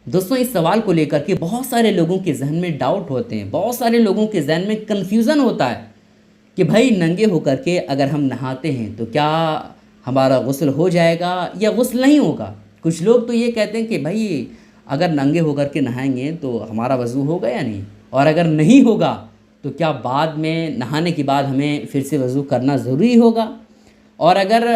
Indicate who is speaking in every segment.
Speaker 1: दोस्तों इस सवाल को लेकर के बहुत सारे लोगों के जहन में डाउट होते हैं, बहुत सारे लोगों के जहन में कन्फ्यूज़न होता है कि भाई नंगे होकर के अगर हम नहाते हैं तो क्या हमारा गुस्ल हो जाएगा या गुस्ल नहीं होगा। कुछ लोग तो ये कहते हैं कि भाई अगर नंगे होकर के नहाएंगे तो हमारा वज़ू होगा या नहीं, और अगर नहीं होगा तो क्या बाद में नहाने के बाद हमें फिर से वज़ू करना ज़रूरी होगा। और अगर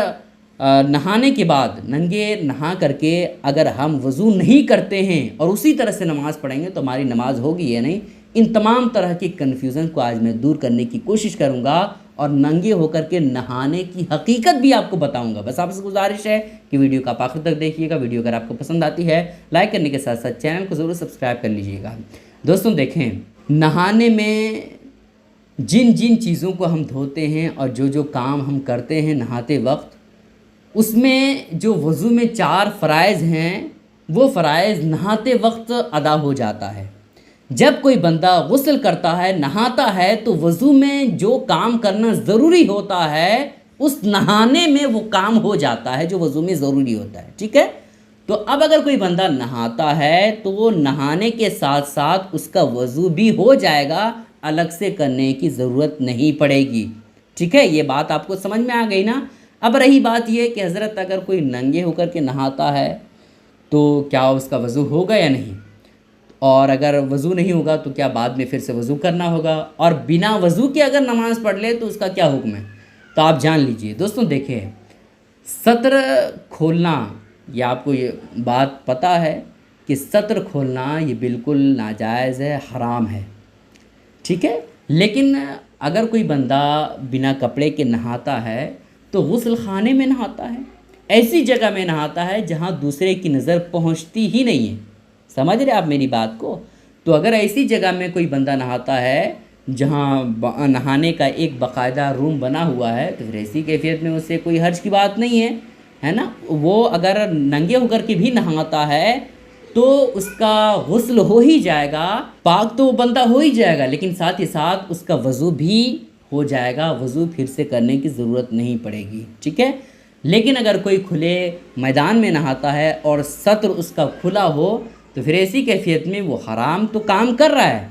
Speaker 1: नहाने के बाद नंगे नहा करके अगर हम वज़ू नहीं करते हैं और उसी तरह से नमाज़ पढ़ेंगे तो हमारी नमाज़ होगी या नहीं। इन तमाम तरह की कन्फ्यूज़न को आज मैं दूर करने की कोशिश करूंगा और नंगे होकर के नहाने की हकीकत भी आपको बताऊंगा। बस आपसे गुजारिश है कि वीडियो का आप आखिर तक देखिएगा। वीडियो अगर आपको पसंद आती है लाइक करने के साथ साथ चैनल को ज़रूर सब्सक्राइब कर लीजिएगा। दोस्तों देखें, नहाने में जिन जिन चीज़ों को हम धोते हैं और जो जो काम हम करते हैं नहाते वक्त, उसमें जो वज़ू में 4 फ़राइज़ हैं वो फ़राइज़ नहाते वक्त अदा हो जाता है। जब कोई बंदा गुस्ल करता है, नहाता है, तो वज़ू में जो काम करना ज़रूरी होता है उस नहाने में वो काम हो जाता है जो वज़ू में ज़रूरी होता है। ठीक है, तो अब अगर कोई बंदा नहाता है तो वो नहाने के साथ साथ उसका वज़ू भी हो जाएगा, अलग से करने की ज़रूरत नहीं पड़ेगी। ठीक है, ये बात आपको समझ में आ गई ना। अब रही बात ये कि हज़रत अगर कोई नंगे होकर के नहाता है तो क्या उसका वज़ू होगा या नहीं, और अगर वज़ू नहीं होगा तो क्या बाद में फिर से वज़ू करना होगा, और बिना वज़ू के अगर नमाज़ पढ़ ले तो उसका क्या हुक्म है, तो आप जान लीजिए। दोस्तों देखिए, सत्र खोलना, ये आपको ये बात पता है कि सत्र खोलना ये बिल्कुल नाजायज़ है, हराम है। ठीक है, लेकिन अगर कोई बंदा बिना कपड़े के नहाता है तो गुस्ल खाने में नहाता है, ऐसी जगह में नहाता है जहाँ दूसरे की नज़र पहुँचती ही नहीं है। समझ रहे आप मेरी बात को। तो अगर ऐसी जगह में कोई बंदा नहाता है जहाँ नहाने का एक बाकायदा रूम बना हुआ है तो फिर ऐसी कैफियत में उससे कोई हर्ज की बात नहीं है ना। वो अगर नंगे होकर के भी नहाता है तो उसका गुस्ल हो ही जाएगा, पाक तो वो बंदा हो ही जाएगा, लेकिन साथ ही साथ उसका वज़ू भी हो जाएगा, वज़ू फिर से करने की ज़रूरत नहीं पड़ेगी। ठीक है, लेकिन अगर कोई खुले मैदान में नहाता है और सत्र उसका खुला हो तो फिर ऐसी कैफियत में वो हराम तो काम कर रहा है,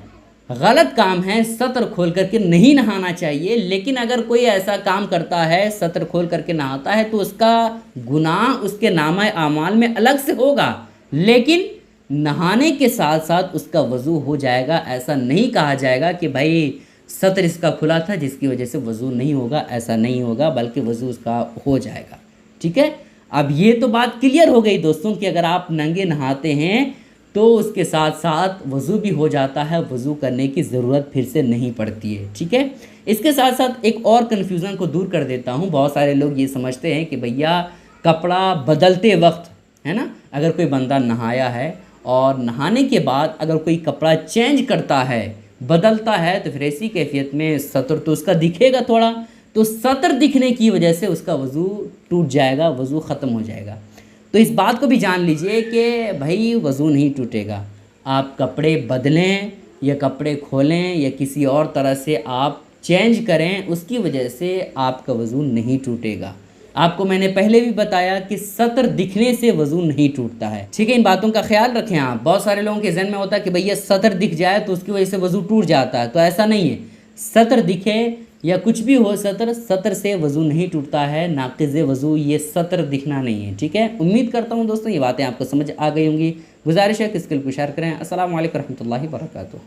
Speaker 1: गलत काम है, सत्र खोल करके नहीं नहाना चाहिए। लेकिन अगर कोई ऐसा काम करता है, सत्र खोल करके नहाता है, तो उसका गुनाह उसके नामा आमाल में अलग से होगा, लेकिन नहाने के साथ साथ उसका वज़ू हो जाएगा। ऐसा नहीं कहा जाएगा कि भाई सत्र इसका खुला था जिसकी वजह से वज़ू नहीं होगा, ऐसा नहीं होगा, बल्कि वज़ू उसका हो जाएगा। ठीक है, अब ये तो बात क्लियर हो गई दोस्तों कि अगर आप नंगे नहाते हैं तो उसके साथ साथ वज़ू भी हो जाता है, वज़ू करने की ज़रूरत फिर से नहीं पड़ती है। ठीक है, इसके साथ साथ एक और कन्फ्यूज़न को दूर कर देता हूँ। बहुत सारे लोग ये समझते हैं कि भैया कपड़ा बदलते वक्त, है ना, अगर कोई बंदा नहाया है और नहाने के बाद अगर कोई कपड़ा चेंज करता है, बदलता है, तो फिर ऐसी कैफियत में सत्र तो उसका दिखेगा थोड़ा, तो सत्र दिखने की वजह से उसका वज़ू टूट जाएगा, वज़ू ख़त्म हो जाएगा। तो इस बात को भी जान लीजिए कि भाई वज़ू नहीं टूटेगा। आप कपड़े बदलें या कपड़े खोलें या किसी और तरह से आप चेंज करें, उसकी वजह से आपका वज़ू नहीं टूटेगा। आपको मैंने पहले भी बताया कि सत्र दिखने से वज़ू नहीं टूटता है। ठीक है, इन बातों का ख्याल रखें आप। बहुत सारे लोगों के जहन में होता है कि भैया सत्र दिख जाए तो उसकी वजह से वज़ू टूट जाता है, तो ऐसा नहीं है। सत्र दिखे या कुछ भी हो, सत्र से वज़ू नहीं टूटता है, नाक़िज़ वज़ू ये सत्र दिखना नहीं है। ठीक है, उम्मीद करता हूँ दोस्तों ये बातें आपको समझ आ गई होंगी। गुजारिश है कि इसके लिए शेयर करें। अस्सलामु अलैकुम रहमतुल्लाहि व बरकातुहू।